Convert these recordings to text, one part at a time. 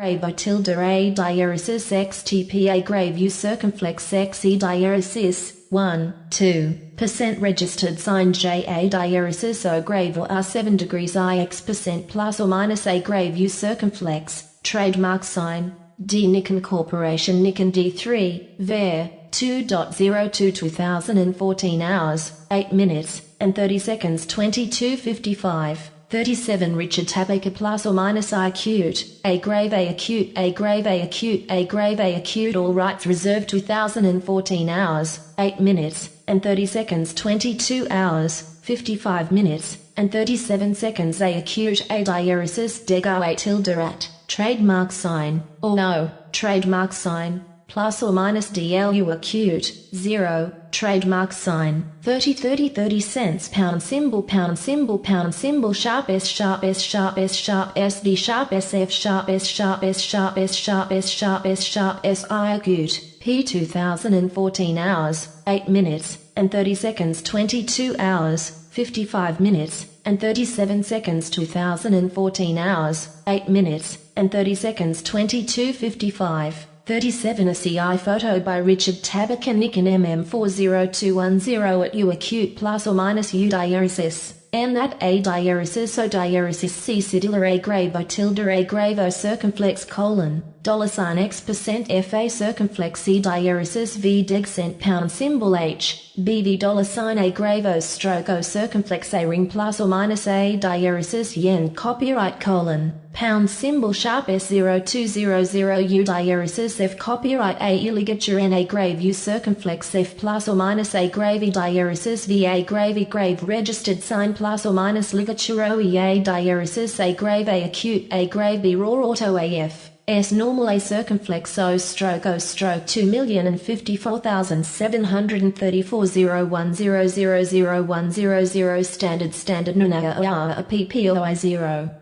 grave O tilde A diuresis XTP A grave U circumflex X E diuresis 1, 2% registered sign J A diuresis O grave or R 7 degrees I X% plus or minus A grave U circumflex trademark sign D Nikon Corporation Nikon D3 Ver 2.02 2014 hours 8 minutes and 30 seconds 22:55 37 Richard Tabaka plus or minus I acute, A grave A acute, A grave A acute, A grave A acute all rights reserved 2014 hours, 8 minutes, and 30 seconds 22 hours, 55 minutes, and 37 seconds A acute A diuresis Dego A tilde at, trademark sign, or no, trademark sign, plus or minus DLU acute, 0, trademark sign, 30 cents pound symbol sharp S sharp S sharp S sharp SD sharp SF sharp S sharp S sharp S sharp S sharp S sharp S I acute, P 2014 hours, 8 minutes, and 30 seconds 22 hours, 55 minutes, and 37 seconds 2014 hours, 8 minutes, and 30 seconds 22:55 37 A CI photo by Richard Tabaka Nikon MM40210 at U acute plus or minus U diuresis, N at A diuresis O diuresis C cedilla A grave O tilde A grave O circumflex colon, $X% FA circumflex E diuresis V degcent pound symbol H, BV $A grave O stroke O circumflex A ring plus or minus A diuresis yen copyright colon, pound symbol sharp S0200 U diuresis F copyright A ligature N A grave U circumflex F plus or minus A grave E diuresis V A grave E grave registered sign plus or minus ligature O E A diuresis A grave A acute A grave B raw auto AF S normal A circumflex O stroke 2,054,734 standard Nunaya A PPOI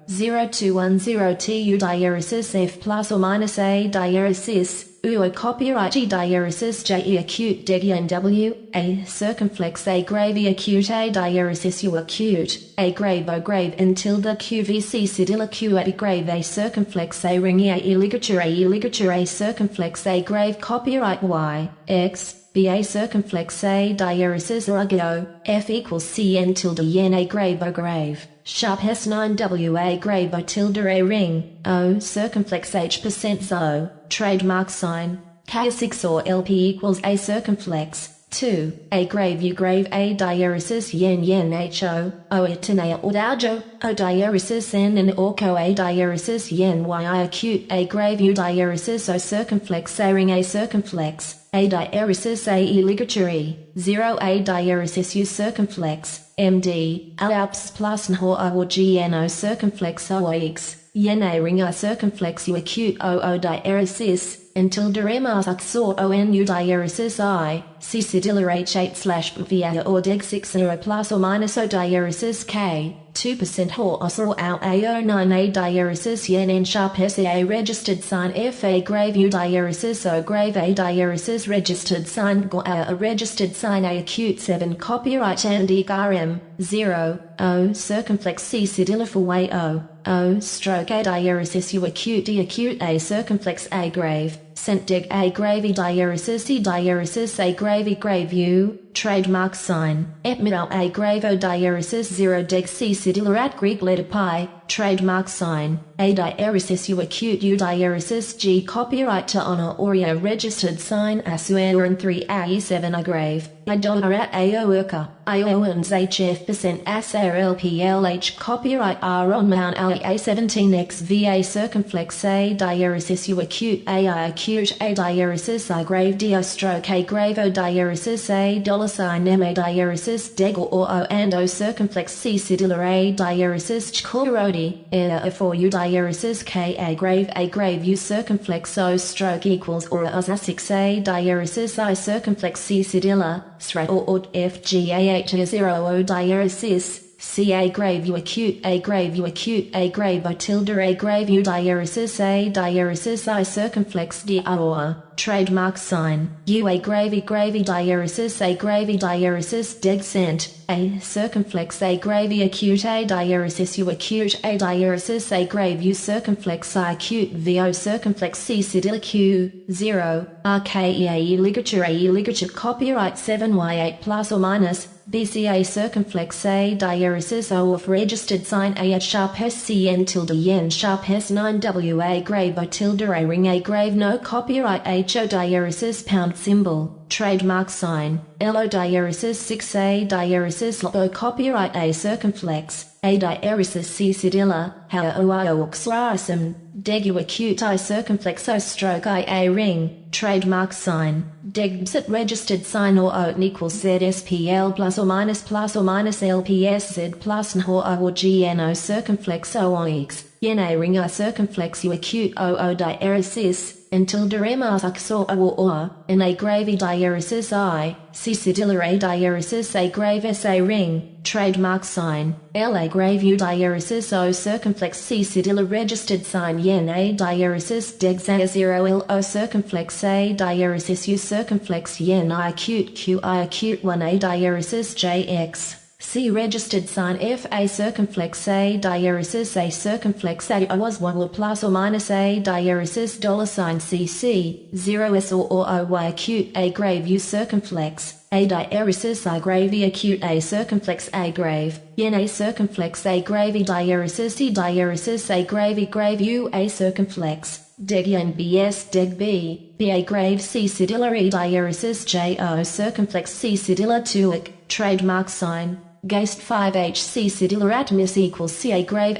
00210 TU diuresis F plus or minus A diuresis UO copyright E diuresis JE acute Degi NW, A circumflex A grave E acute A diuresis U acute, A grave O grave N tilde QVC cedilla Q A grave A circumflex A ring E ligature A circumflex A grave copyright Y, X, BA circumflex A diuresis Urgo, F equals CN tilde yen A grave O grave. Sharp S9W A grave O tilde A ring, O circumflex H% ZO, trademark sign, K6 or LP equals A circumflex, 2, A grave U grave A diuresis yen HO, O itinea Udaujo, O diuresis N and Orco A diuresis yen YI acute A grave U diuresis O circumflex A ring A circumflex, A diuresis A E ligature E, 0 A diuresis U circumflex, MD, Alps plus Nho or GNO circumflex OX, yen A ring A circumflex U acute O diuresis, until Duremas Axor ONU diuresis I, C cedilla H8/VA or Deg 60 plus or minus O diuresis K, 2% Hors or Al A09A diuresis yen N sharp SAA registered sign F A grave U diuresis O grave A diuresis registered sign Go A registered sign A acute 7 copyright and RM, 0, O circumflex C cedilla for way O stroke A diuresis U acute D acute A circumflex A grave, cent Deg A grave E diuresis E diuresis A grave E grave U, trademark sign, Epmidal A grave O diuresis 0 Deg C cedilla at Greek letter pi, trademark sign, A diuresis U acute U diuresis G copyright to honor Oreo registered sign Asuer and 3 A7 A grave, Idollar at AO Urka, Iowans HF% ASAR LPLH copyright R on Mount A17X VA circumflex A diuresis U acute AI acute A diuresis I grave D stroke A grave O diuresis A $sign M A diuresis Deg or O and O circumflex C cedilla A diuresis Chkorodi, A for U diuresis K A grave U circumflex O stroke equals or A6 A diuresis I circumflex C cedilla, SRA or FGA8 O diuresis, C A grave U acute A grave U acute A grave O tilde A grave U diuresis I circumflex D or trademark sign, U a gravy diaresis deg cent, a circumflex a gravy acute a diaresis U acute a diaresis a grave U circumflex I acute VO circumflex C cedilla Q, 0, RKEAE ligature copyright 7Y8 plus or minus, BCA circumflex A diaresis O of registered sign A at sharp S C N tilde yen sharp S 9 W A grave O tilde A ring A grave no copyright HO diaresis pound symbol, trademark sign, LO diaresis 6A diaresis LO copyright A circumflex, A diaresis C cedilla, how OIO oxrasum, degu acute I circumflex O stroke I A ring, trademark sign, degbsit registered sign or O equals ZSPL plus or minus LPSZ plus NHOR I or GNO circumflex O OX, yen A ring I circumflex U acute OO diaresis, until derema axor or in a gravy diaresis I, C cedilla A diaresis A grave S A ring, trademark sign, L A grave U diaresis O circumflex C cedilla registered sign yen A diaresis dexa 0 L O circumflex A diaresis U circumflex yen I acute 1 A diaresis JX. C registered sign F A circumflex A diaresis A circumflex A was 1 or plus or minus A diaresis $sign CC 0 S or OY acute A grave U circumflex A diaresis I gravy acute A circumflex A grave yen A circumflex A gravy diaresis E diaresis A grave U A circumflex deg yen BS deg B A grave C cedilla E diaresis JO circumflex C cedilla 2ic trademark sign Geist 5H C cedilla atmis equals C A grave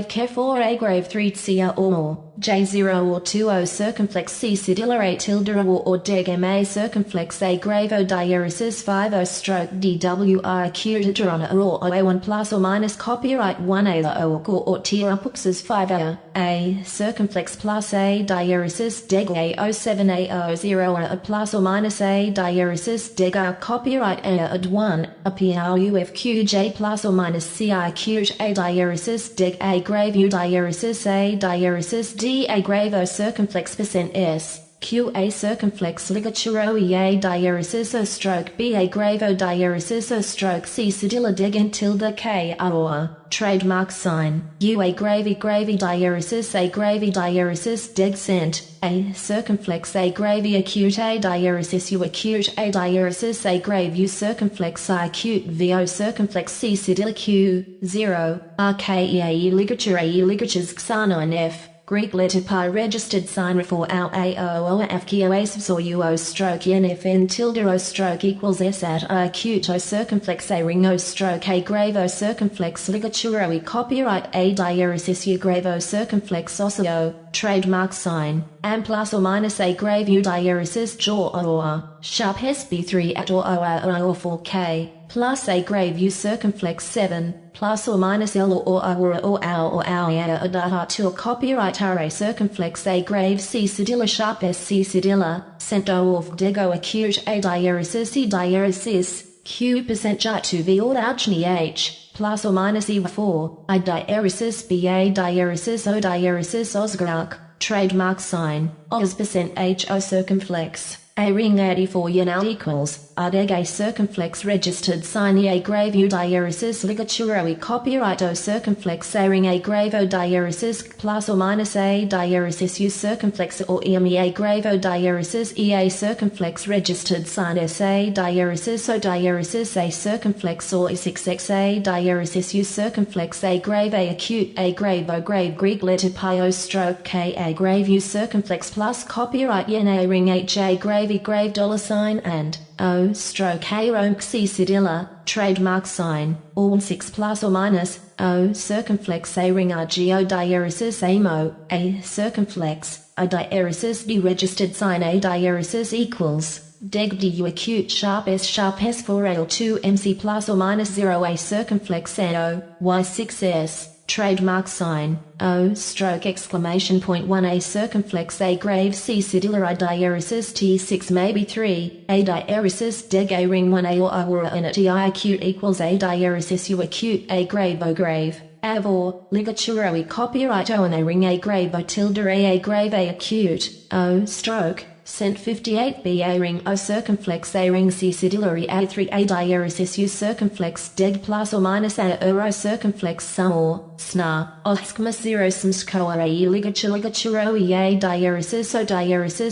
Kef or A grave 3 Cia or more, J0 or 20 circumflex C cedilla A tilde or deg MA circumflex A grave O diaresis 50 stroke DWI acute or OA1 plus or minus copyright 1 A the O or T upuxes 5 A circumflex plus A diaresis deg A 07 A 0 A plus or minus A diaresis deg A copyright A ad 1 A PRUFQ J plus or minus CI acute A diaresis deg A grave U diaresis A diaresis D A grave O circumflex percent S Q A circumflex ligature OEA diaresis O stroke B A grave O diaresis O stroke C cedilla deg and tilde K or trademark sign U A gravy diaresis A gravy diaresis deg cent A circumflex A gravy acute A diaresis U acute A diaresis A grave U circumflex I acute VO circumflex C cedilla Q 0 RKEAE ligatures xano F Greek letter pi registered sign for our AO FKOASIS or UO stroke NFN tilde O stroke equals S at I acute O circumflex A ring O stroke A grave O circumflex ligature O copyright A diaresis U grave O circumflex osseo, trademark sign, and plus or minus A grave U diaresis jaw or sharp SB3 at or O or 4K, plus A grave U circumflex 7, plus or minus L or adaha to a copyright RA circumflex A grave C cedilla sharp S C cedilla, cent O of dego acute A diaresis E diaresis, Q percent j to V or Agni H, plus or minus E4, I diaresis BA diaresis O diaresis Osgrak, trademark sign, Os percent H O circumflex. A ring 84 yen equals, adeg A circumflex registered sign E A grave U diaresis ligature O copyright O circumflex A ring A grave O diaresis plus or minus A diaresis U circumflex or EME A grave O diaresis E A circumflex registered sign S A diaresis O diaresis A circumflex or E6X A diaresis U circumflex A grave A acute A grave O grave Greek letter pi O stroke K A grave U circumflex plus copyright yen A ring H A grave $sign and O stroke A ronk C cedilla, trademark sign, all 6 plus or minus, O circumflex A ring RGO diaresis AMO, A circumflex, A diaresis D registered sign A diaresis equals, deg DU acute sharp S for L 2 MC plus or minus 0 A circumflex NO, Y6S. Trademark sign, O stroke exclamation point 1 A circumflex A grave C cedilla I diaresis T6 maybe 3, A diaresis deg A ring 1 A or aura in a TI acute equals A diaresis U acute A grave O grave, Avor, ligature O copyright O and A ring A grave O tilde A grave A acute, O stroke, cent 58b a ring o circumflex a ring c cedillary a3 a diaresis u circumflex deg plus or minus a euro circumflex sum or sna oskma 0 smskoa a ligature e a diaresis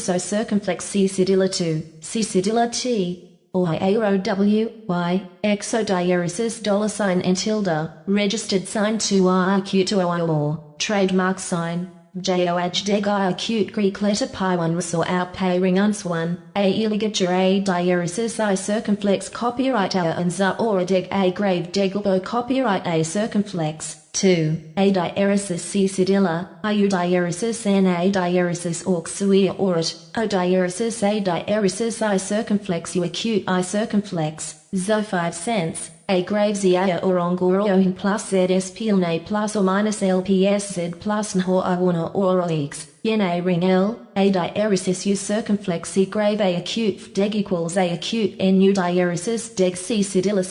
o circumflex c cedilla 2 c cedilla t or aero w y exodiaresis $ and tilde registered sign 2 to or trademark sign JOH deg I acute Greek letter pi 1 resor out pay ring uns 1 a ligature a diaresis I circumflex copyright a and za or deg a grave degilbo copyright a circumflex 2 a diaresis c cedilla iu diaresis n a diaresis auxuia orit o diaresis a diaresis I circumflex u acute I circumflex zo 5 cents a grave zia or ongorohin plus zpilne plus or minus lps z plus nho awana or x yen a ring l a diaresis u circumflex c grave a acute deg equals a acute nu diaresis deg c cedilla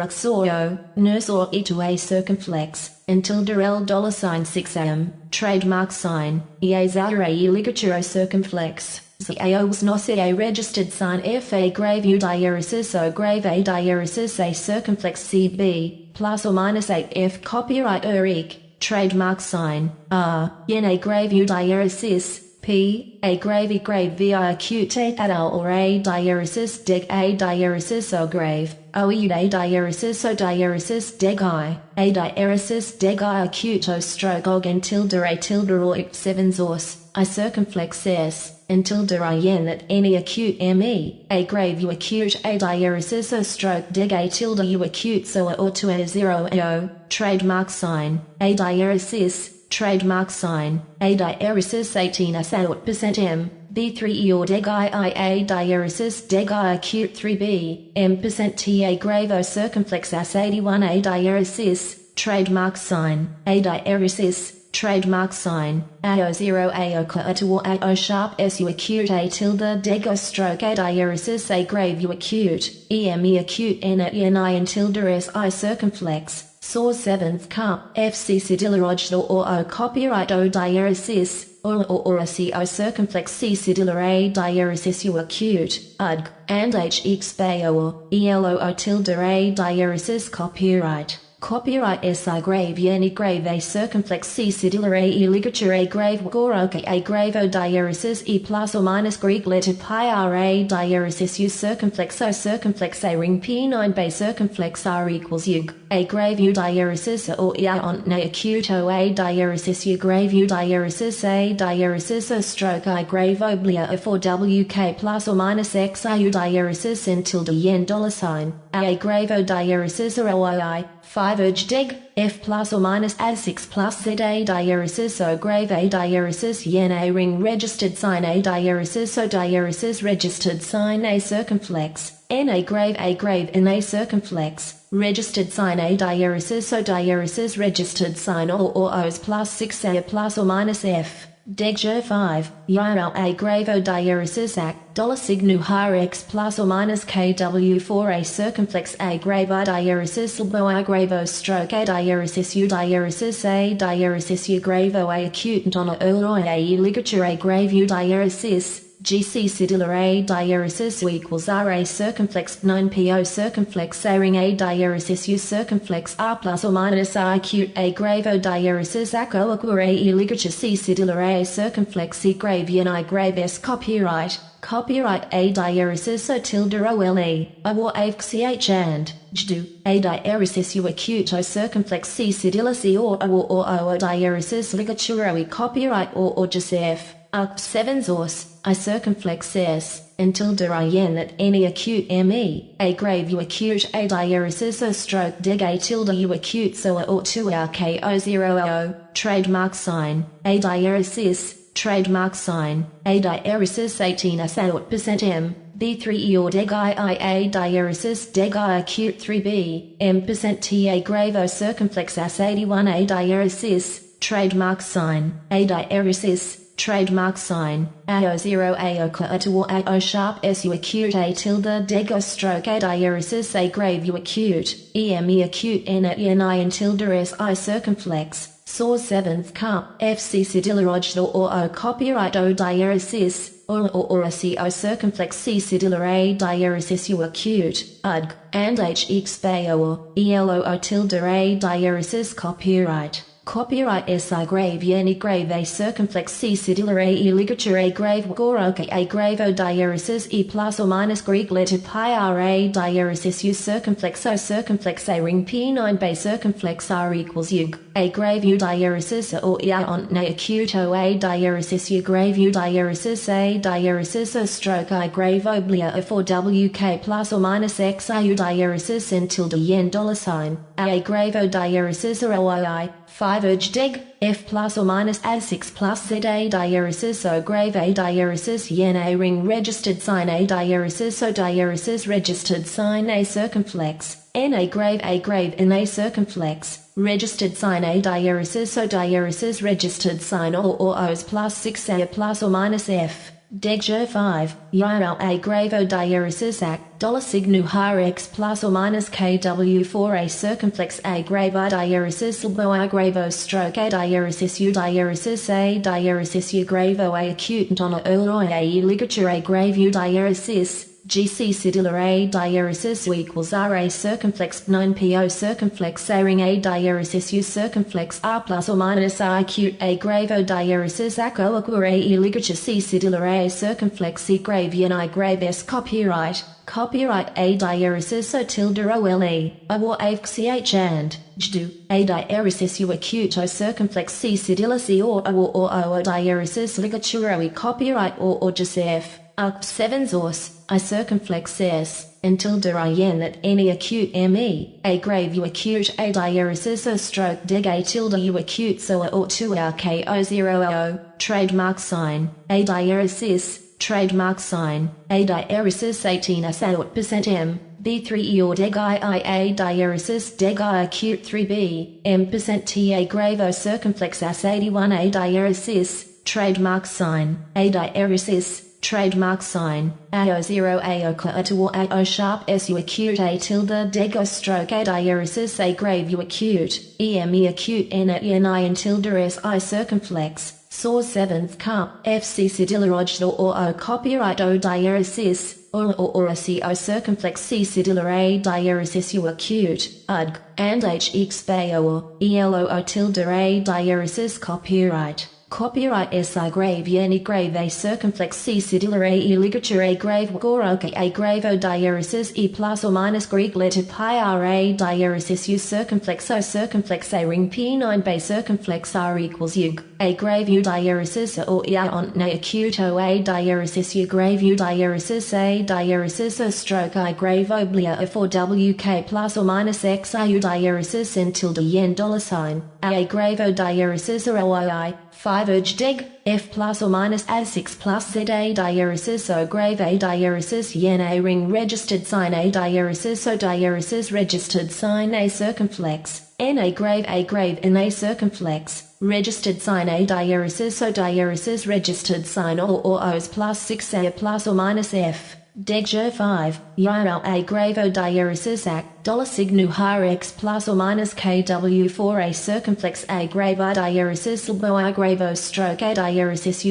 uxorio nurse or e to a circumflex until derel $ 6 am trademark sign ea zara e ligature circumflex ZAO was not a registered sign F a grave U diaresis O grave A diaresis A circumflex CB plus or minus 8 F copyright ERIC trademark sign R yen a grave U diaresis P a grave E grave VI acute adult or A diaresis deg A diaresis O grave O E A diaresis O diaresis deg I A diaresis deg I acute O stroke og and tilde A tilde or 7 zors I circumflex S until yen that any acute me, a grave u acute a diaresis o stroke deg a tilde u acute so or to a 0 o, trademark sign, a diaresis, trademark sign, a diaresis 18 % m, b3 e or deg I a diaresis deg I acute 3b, m% t a grave o circumflex as 81 a diaresis, trademark sign, a diaresis, trademark sign, AO0 AO to or AO sharp SU acute A tilde dego stroke A diaresis A grave U acute, EME acute N at ENI and tilde SI circumflex, SAW 7th cup, FC cedillarogel or O copyright O diaresis, or a CO circumflex C cedillar A diaresis U acute, UDG, and HX BAO or ELO tilde A diaresis copyright. Copyright SI grave Yeni grave A circumflex C cedillar A ligature A grave Goroka A grave O diaresis E plus or minus Greek letter pi R A diaresis U circumflex O circumflex A ring P9 bay circumflex R equals U A grave U diaresis or E on na acute O A diaresis U grave U diaresis A diaresis O stroke I grave oblia F4 WK plus or minus X I U diaresis in tilde yen $ A grave O diaresis or OI 5 urge deg, F plus or minus A6 plus Z A diaresis O grave A diaresis yen A ring registered sign A diaresis O diaresis registered sign A circumflex, N A grave in A circumflex, registered sign A diaresis O diaresis registered sign or O's plus 6 A plus or minus F. Deg 5, Yiro A grave O diaresis AC, $signu higher X plus or minus KW4 A circumflex A grave I diaresis Lbo A grave O stroke A diaresis U diaresis U grave O A acute and on A ligature A grave U diaresis. GC cedillar A diaresis U equals R A circumflex 9 PO circumflex A ring A diaresis U circumflex R plus or minus R acute A grave O diaresis ACO aqua A ligature C cedillar A circumflex C grave yen I grave S copyright A diaresis O tilde OLE or AFCH and JDU A diaresis U acute O circumflex C cedilla C or O diaresis ligature E copyright or just F. Up 7 zors, I circumflex S, until yen that any acute ME, A grave U acute A diaresis O stroke deg A tilde U acute so or 2 RKO0O, trademark sign, A diaresis, trademark sign, A diaresis 18% m, B3 E or deg I A diaresis deg I acute 3B, M% T A grave O circumflex S 81 A diaresis, trademark sign, A diaresis, trademark sign, AO0 AO to or AO sharp SU acute A tilde dego stroke A diaresis A grave U acute, EME acute N at ENI and tilde SI circumflex, SAW 7th cup, FC cedillarogel or O copyright O diaresis, or a CO circumflex C cedilla A diaresis U acute, UDG, and HX or ELO tilde A diaresis copyright. Copyright SI grave Yeni grave A circumflex C cedilla A ligature A grave Goroke A grave O diaresis E plus or minus Greek letter pi R A diaresis U circumflex O circumflex A ring P9 bay circumflex R equals U A grave U diaresis or E on na acute O A diaresis U grave U diaresis A diaresis O stroke I grave oblia O 4 WK plus or minus X I U diaresis in tilde yen $sign A grave O diaresis or OI 5 urge dig, F plus or minus A6 plus Z A diaresis O grave A diaresis yen A ring registered sign A diaresis O diaresis registered sign A circumflex, N A grave in A circumflex, registered sign A diaresis O diaresis registered sign or O's plus 6 A plus or minus F. Deg 5, Yirl A grave O diaresis ac, $signu har X plus or minus KW4 A circumflex A grave I diaresis Lbo I grave O stroke A diaresis U diaresis U grave O A acute Ntona Erloi A ligature A grave U diaresis, GC cedilla A diaresis U equals R A circumflex 9PO circumflex A ring A diaresis U circumflex R plus or minus I acute A grave O diaresis ACO aqua A ligature C cedilla A circumflex C grave Yen I grave S copyright A diaresis O tilde OLE, or AFCH and JDU, A diaresis U acute O circumflex C cedilla C or O diaresis ligature E copyright or Joseph, UP 7 Zors, I circumflex S, until yen that any acute ME, A grave U acute A diaresis O stroke dig A tilde U acute so or 2 RKO0O, trademark sign, A diaresis, trademark sign, A diaresis 18% M, B3E or deg IA diaresis deg I acute 3B, M% TA grave O circumflex S81 A diaresis, trademark sign, A diaresis, trademark sign, AO0 AO or AO sharp SU acute A tilde deg O stroke A diaresis A grave U acute, EME acute N at NI and tilde SI circumflex. Source 7th cup, FC cedilla or O copyright O diaresis, or a CO circumflex C cedilla A diaresis U acute, UDG, and HX or ELO tilde A diaresis copyright. Copyright SI grave Yeni grave A circumflex C cedilla A ligature A grave Goroke A grave O diaresis E plus or minus Greek letter pi R A diaresis U circumflex O circumflex A ring P9 bay circumflex R equals U, A grave U diaresis or E on na acute O A diaresis U grave U diaresis A diaresis O stroke I grave oblia F 4 WK plus or minus X I U diaresis in tilde yen $sign, A grave O diaresis or OI 5 urge dig, F plus or minus A6 plus Z A diaresis O grave A diaresis yen A ring registered sign A diaresis O diaresis registered sign A circumflex, N A grave in A circumflex, registered sign A diaresis O diaresis registered sign or O's plus 6 A plus or minus F. Deg 5, Yirl A grave O diaresis ac, $signu har X plus or minus KW4 A circumflex A grave I diaresis Lbo I grave O stroke A diaresis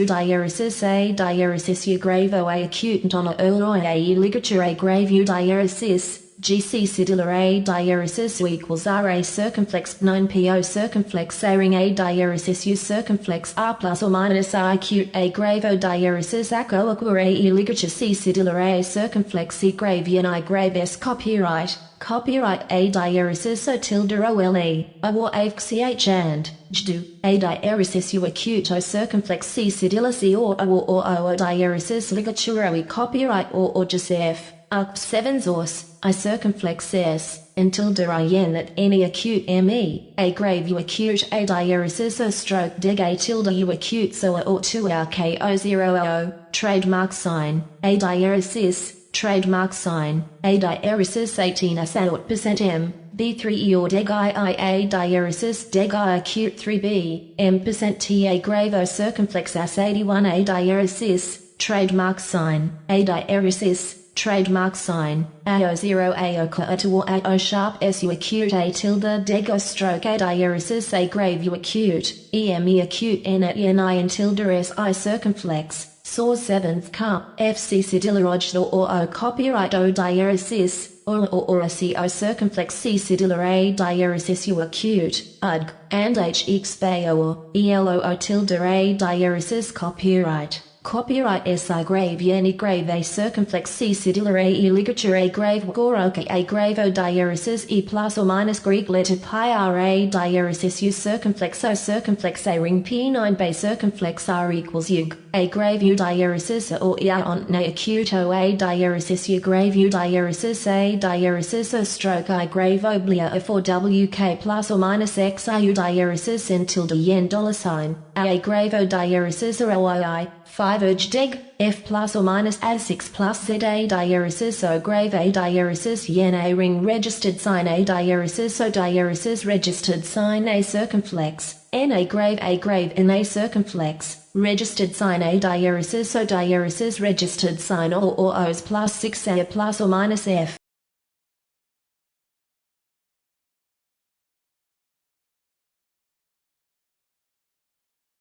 U grave O A acute Ntona Erloi A ligature A grave U diaresis, GC cedilla A diaresis U equals R A circumflex 9PO circumflex A ring A diaresis U circumflex R plus or minus I acute A grave O diaresis ACO aqua A ligature C cedilla A circumflex C grave Yen I grave S copyright A diaresis O tilde OLE, or AFCH and JDU, A diaresis U acute O circumflex C cedilla C or O diaresis ligature E copyright or Joseph, UP 7 Zors, I circumflex S, until yen that any acute ME, A grave U acute A diaresis O stroke dig A tilde U acute so or 2 RKO0O, trademark sign, A diaresis, trademark sign, A diaresis 18% M, B3E or deg IA diaresis deg I acute 3B, M% TA grave O circumflex S81 A diaresis, trademark sign, A diaresis, trademark sign, AO0 AO or AO sharp SU acute A tilde deg O stroke A diaresis A grave U acute, EME acute N at NI and tilde SI circumflex. Source 7th car, FC Sidiloroj or O copyright O diaresis, or a CO circumflex C Sidilla A diaresis U acute, UDG, and HX Bayo or ELO tilde A diaresis copyright. Copyright SI grave Yeni grave A circumflex C Sidilla A ligature A grave Goroke A grave O diaresis E plus or minus Greek letter pi R A diaresis U circumflex O circumflex A ring P9 bay circumflex R equals U A grave U diaresis or E on na acute O A diaresis U grave U diaresis A diaresis O stroke I grave oblia O 4 WK plus or minus X I U diaresis in tilde yen $sign A grave O diaresis or OI 5 urge deg, F plus or minus A6 plus Z A diaresis O grave A diaresis yen A ring registered sign A diaresis O diaresis registered sign A circumflex, N A grave in A circumflex, registered sign A diaresis O diaresis registered sign or O's plus 6 A plus or minus F.